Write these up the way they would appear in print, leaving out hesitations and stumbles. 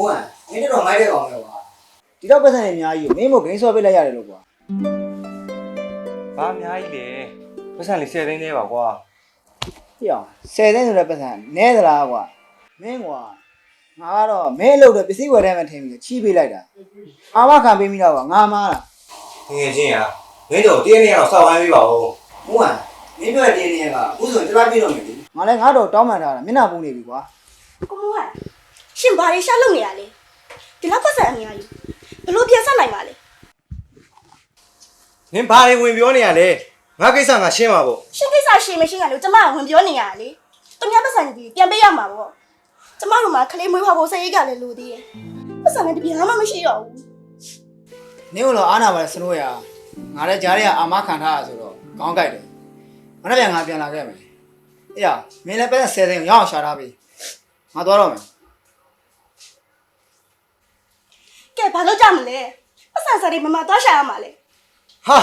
မိုးဟန်မင်းတို့မိုက်တဲ့ကောင်ပဲကွာဒီတော့ပတ်စံနေအများကြီးကိုမင်းမို့ဂိမ်းဆော့ပေးလိုက်ရတယ်လို့ကွာဘာအများကြီးလဲပတ်စံလေး10သိန်းသေးပါကွာဟေ့အောင်10သိန်းဆိုတဲ့ပတ်စံနဲသလားကွာမင်းကွာငါကတော့မင်းအလုပ်တော့ပစ္စည်းဝယ်တဲ့မှထင်ပြီးချီးပေးလိုက်တာအာမခံပေးမိတော့ကွာငါမားတာငယ်ချင်းอ่ะမင်းတို့တင်းနေရတော့စောက်ဝိုင်းပေးပါဦးမိုးဟန်မင်းပြောတဲ့တင်းနေကအခုဆိုတလားပြည့်တော့မယ်လေငါလည်းငါတော့တောင်းပန်ထားတာမျက်နှာပူနေပြီကွာကိုမိုးဟန်ရှင်ဘာတွေရှာလုပ်နေရလဲဒီလောက်ပတ်စံအများကြီးဘလို့ပြန်ဆက်နိုင်ပါလဲနင်ဘာတွေဝင်ပြောနေရလဲငါကိစ္စငါရှင်းပါပေါ့ရှင်ကိစ္စရှင်မရှိရလို့ကျမကဝင်ပြောနေရလေသူများပတ်စံကြီးပြန်ပေးရမှာပေါ့ကျမတို့မှာခလေးမွေးဖွားဖို့စိတ်ရိတ်ကလည်းလိုသေးတယ်ပတ်စံလည်းတပြားမှမရှိတော့ဘူးနင်းတို့အားနာပါလေစနိုးရငါလည်းကြားရအာမခံထားရဆိုတော့ခေါင်းကိုက်တယ်မနေ့ပြန်ငါပြန်လာခဲ့မယ်အေးရမင်းလည်းပဲ10သိန်းရအောင်ရှာထားပြီငါသွားတော့မယ်ကဲဘာလို့ကြမလဲပတ်စံစားတွေမမသွားရှာရမှာလဲဟာ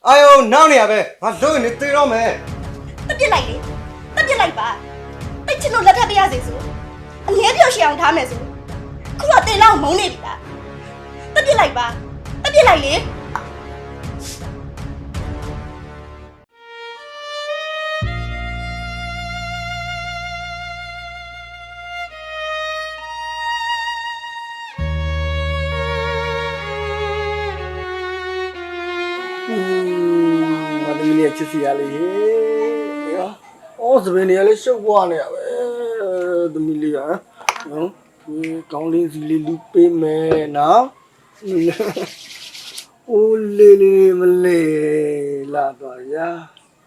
အာယုံနောက်နေရပဲငါလုံနေသေးတော့မယ်တက်ပြစ်လိုက်လေတက်ပြစ်လိုက်ပါတိတ်ချင်လို့လက်ထပ်ပြရစီဆိုအငဲပြောရှောင်ထားမယ်ဆိုခုတော့တင်လောက်မုန်းနေပြီလားတက်ပြစ်လိုက်ပါတက်ပြစ်လိုက်လေမဒီလေးချစ်စီရလေးဟေးရောအော်စပင်းနေရလေးရှုပ်သွားနေရပဲသမီးလေးကနော်ကောင်းလေးစီလေးလူပေးမယ်နော်အိုးလေးလေးမလေးလာတော့ရ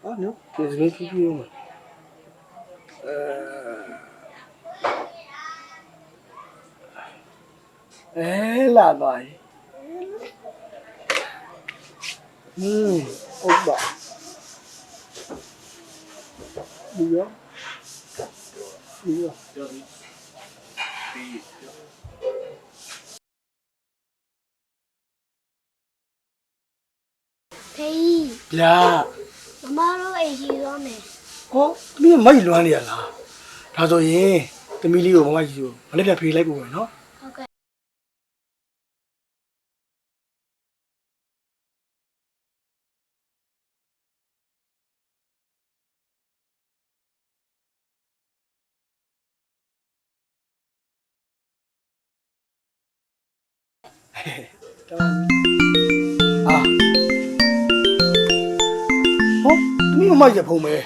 ဟောနော်ဒီစပင်းဖြည်းဖြည်းမလာတော့ဟုတ်ပါဒီရောဖေးဗျာမမတို့အိမ်ရှိသွားမယ်ဟောသမီးမိုက်လွမ်းနေရလားဒါဆိုရင်သမီးလေးကိုမမကြီးကိုမနေ့ကဖေးလိုက်ပို့မယ်နော်ဟုတ်ကဲ့အာဟောသမီးမမကြီးဖုံးမယ်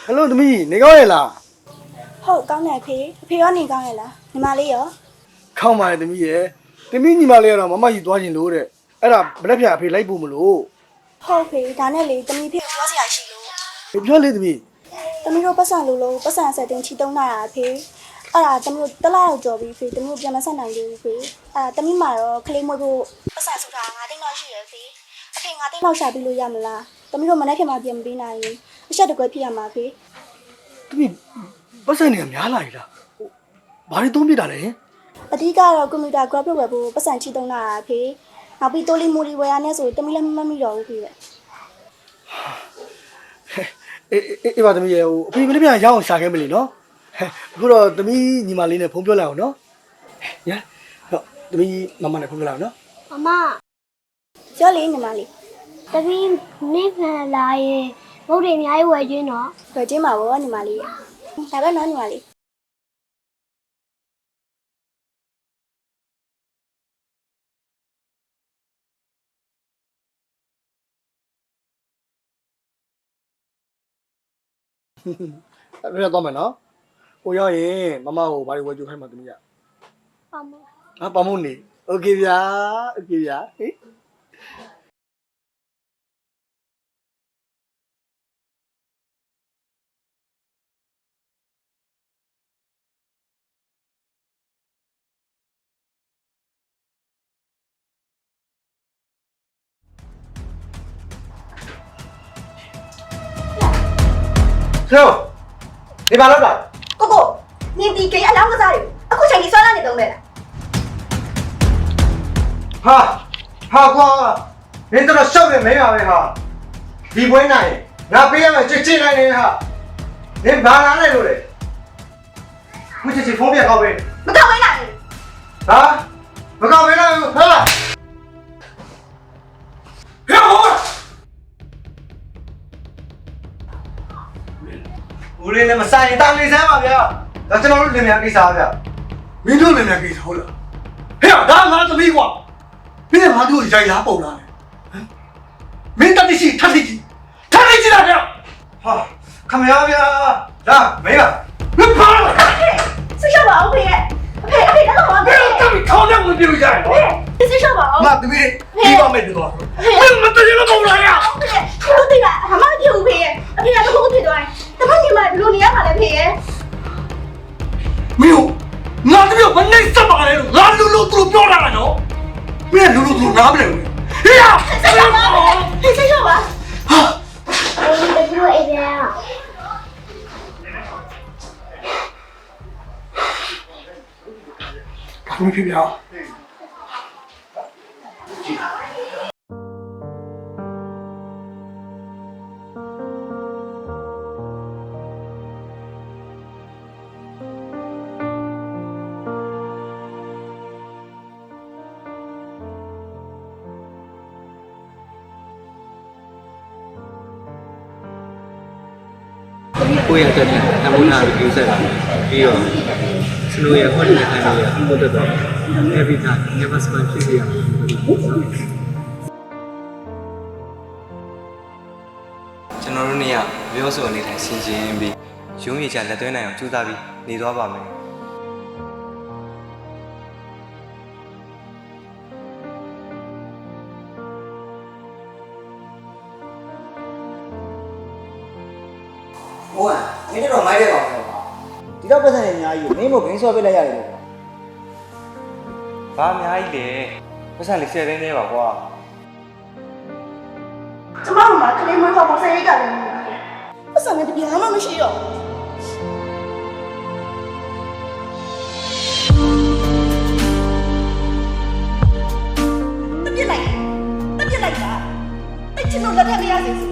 ဟယ်လိုသမီးနေကောင်းရဲ့လားဟုတ်ကောင်းတယ်ဖေအဖေရောနေကောင်းရဲ့လားညီမလေးရောခေါင်းပါရဲ့သမီးရဲ့သမီးညီမလေးကတော့မမကြီးသွားခြင်းလို့တဲ့အဲ့ဒါဘလက်ဖြာအဖေလိုက်ဖို့မလို့ဟုတ်ဖေဒါနဲ့လေတမီဖေပြောစရာရှိလို့ပြောလေသမီးတမီတို့ပတ်စံလို့ပတ်စံဆက်တင်ချီတုံးလာတာဖေအဲ့ဒါတမီတို့တလားတော့ကြော်ပြီးဖေတမီတို့ပြန်မဆက်နိုင်သေးဘူးဖေအဲ့ဒါတမီမှာတော့ခလေးမွေးဖို့ပတ်စံဆိုတာ9သိန်းလောက်ရှိရဖေအဖေ9သိန်းလောက်ရှာပြီးလို့ရမလားတမီတို့မနေ့ကမှပြန်မပြီးနိုင်ဘူးအချက်တကွဲဖြစ်ရမှာဖေသမီးပတ်စံနေများလာပြီလားဘာတွေသုံးပြတာလဲအဓိကတော့ကွန်ပျူတာ graphic ဝယ်ဖို့ပတ်စံချီတုံးလာတာဖေနောက်ပြီးတိုလီမိုလီဝယ်ရနဲ့ဆိုတမီလည်းမမိတော့ဘူးဖေအေးပါသမီးရဲ့ဟိုအဖေမလေးပြန်ရအောင်ရှာခဲ့မလို့နော်အခုတော့သမီးညီမလေးနဲ့ဖုန်းပြောလိုက်အောင်နော်ညဟုတ်သမီးမမနဲ့ဖုန်းပြောလိုက်အောင်နော်မမပြောလေညီမလေးတပင်းနေဖန်လာရင်ဘုတ်တွေအများကြီးဝယ်ခြင်းတော့ဝယ်ခြင်းပါဗောညီမလေးဒါပဲနော်ညီမလေးအဲ့ဒါတော့မယ်နော်ကိုရောက်ရင်မမကိုဘာတွေဝယ်ကြိုးခိုင်းမှသမီးရပါမဟာပါမုန်နေโอเคဗျာโอเคဗျာဟေးကျော်ဒီဘာလုပ်တာကိုနင်ဒီကိအလောင်းကစားတွေအခုချိန်ကြီးဆွမ်းလာနေတော့မဲ့လားဟာကွာမင်းတို့ရှောက်နေမင်းပါပဲဟာဒီပွဲနိုင်ငါပေးရမယ်ကြည့်လိုက်နေဟာနင်ဘာလာလဲလို့လေ ခုချစ်ချစ်ဖုန်းပြန်ကောက်ပေး မကောက်ဝဲနိုင်ဘူး ဟာမကောက်ပေးနိုင်ဘူးဟာဟဲ့ဟိုဦးလေးလည်းမဆိုင်တာလေးစမ်းပါဗျာဒါကျွန်တော်တို့လင်မယားကိစ္စပါဗျာ မင်းတို့လည်းများကိစ္စဟုတ်လားဟဲ့ဒါငါသမီးကွာမင်းကငါတို့ရိုက်လားပုံလားမင်းတတိရှိထပ်လိုက်ကြည့်လားဗျာ ဟာခမရဗျာဒါမင်းက မင်းပါလား စိတ်ရှော့ပါဦးဖေရဲ့အဖေတော့ပါ မင်းတတိခေါင်းနဲ့ဝင်ပြေးကြတယ်နော် စိတ်ရှော့ပါဦး ငါသမီးလေးပါမယ်တော့မင်းမတတိလို့ပုံလားရ ဟုတ်တယ်ကဟာမဖြစ်ဘူးဖေရဲ့အဖေကတော့ဖြစ်သွားတယ်တမန်ကြီးမဘလို့နေရမှာလဲဖေရဲ့ မင်းငါသမီးကိုမနှိမ့်စက်ပါလေလို့ငါလူလူသူတို့ပြောတာလားနော်မင်းလူလူသူနားမလဲဘူးဟေး စိတ်ရှော့ပါစိတ်ရှော့ပါ အေးတကူအေးဗျာ ဘာလို့ဖြစ်ပြအောင် ကိုယ့်ရဲ့အတွက်နဲ့အမှုနာကိုယူဆက်တာပြီးတော့စနိုးရဲ့ဟောဒီတဲ့တိုင်းရဲ့အမှုတက်တော့ every time never spend ဖြစ်ရအောင်ကျွန်တော်တို့နေ့ကပြောဆိုအနေနဲ့ဆင်ခြင်ပြီးရုံးရည်ချလက်သွင်းနိုင်အောင်ကြိုးစားပြီးနေသွားပါမယ်ဟိုကမင်းတို့မိုက်တဲ့ကောင်တော့ဒီတော့ပတ်စံနေအများကြီးမင်းမို့ဘင်းဆွဲပေးလိုက်ရတယ်လို့ ဘာအများကြီးလဲပတ်စံလေး10သိန်းသေးပါကွာ ကျမတို့မှာကလေးမွေးခေါ်ပေါ်ဆယ်ရိတ်ကလည်းပတ်စံနဲ့တပြင်းမှမရှိတော့တပြင်းလိုက်ပါအဲ့ချင်တော့လက်ထက်မရစေဘူး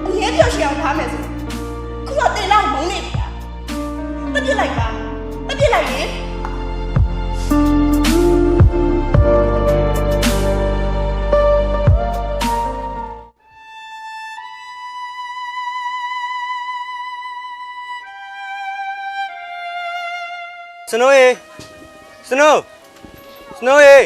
အငြင်းပြောရှောင်ထားမယ်ဆိုခုတော့တင်တော့မုန်းနေပြီလားတပြင်းလိုက်ရင် စနိုးရေစနိုးရေ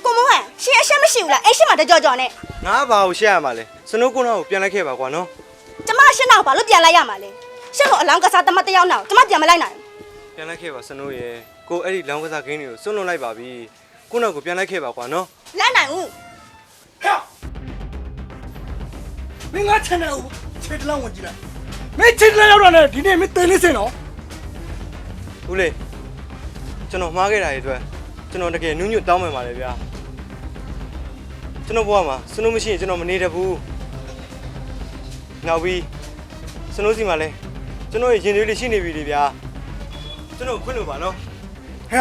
ကိုမဟန်ရှင်အရှက်မရှိဘူးလားအဲ့ရှက်မှာတကြောကြောနဲ့ ငါဘာကိုရှက်ရမှာလဲစနိုးကုန်းကိုပြန်လိုက်ခဲ့ပါကွာနော် ကျမရှက်တော့ဘာလို့ပြန်လိုက်ရမှာလဲရှက်တော့အလောင်းကစားတမတ်တယောက်နောက်ကျမပြန်မလိုက်နိုင် ပြန်လိုက်ခဲ့ပါစနိုးရေကိုအဲ့ဒီလောင်းကစားခင်းတွေကိုစွန့်လွတ်လိုက်ပါပြီကိုနောက်ကိုပြန်လိုက်ခဲ့ပါကွာနော် လိုက်နိုင်ဦး မင်းငါချန်တယ်ဦးခြေတလောင်းဝင်ကြည့်လိုက်မင်းခြေတလောင်းရောက်တာနဲ့ဒီနေ့မင်းသိလေးစင်တော့ ဦးလေးကျွန်တော်မှားခဲ့တာတွေအတွက်ကျွန်တော်တကယ်နူးညွတ်တောင်းပန်ပါတယ်ဗျာကျွန်တော်ဘဝမှာစနိုးမရှိရင်ကျွန်တော်မနေတတ်ဘူးနောက်ပြီးစနိုးစီမှာလဲကျွန်တော်ရဲ့ရင်သွေးလေးရှိနေပြီလေဗျာကျွန်တော်ခွင့်လို့ပါနော် ဟဲ့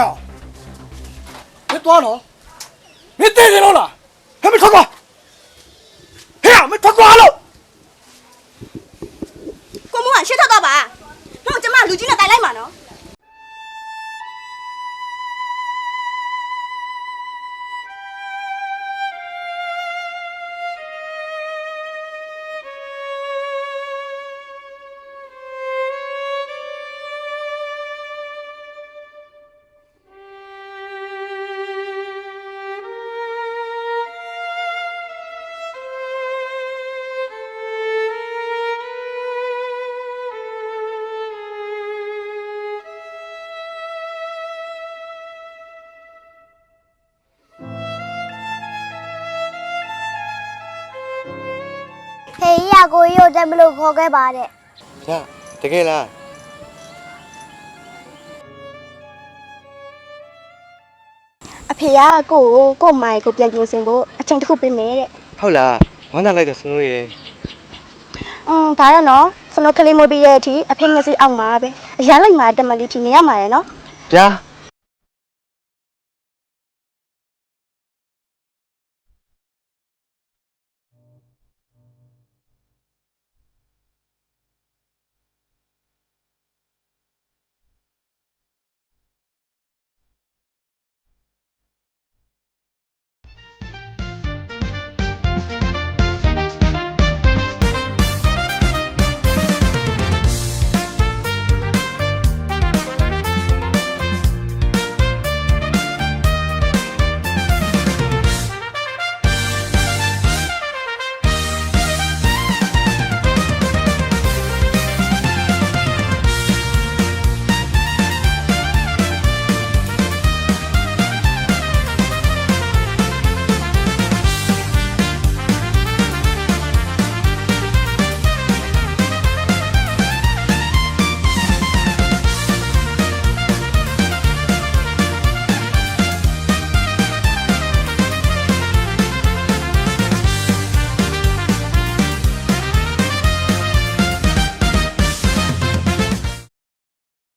မင်းသွားတော့မင်းသိတယ်လို့လားဟဲ့မထွက်သွားဟဲ့မထွက်သွားလို့ ကိုမဟန်ရှက်တော့ပါတော့ကျမလူကြီးနဲ့တိုင်လိုက်မှာနော် ဟေးရကိုရုပ်တယ်မလို့ခေါ်ခဲ့ပါတဲ့ ဗျာတကယ်လား အဖေကကိုမိုင်ကိုပြန်ပြင်ဆင်ဖို့အချိန်တစ်ခုပေးမယ်တဲ့ ဟုတ်လားဝမ်းသာလိုက်တော့စနိုးရေ ဒါတော့နော်စနိုးကလေးမွေးပြီးတဲ့အထိအဖေငစီအောင်မှာပဲအရန်လိုက်မှာတမလီထီနေရမှာရယ်နော် ဗျာ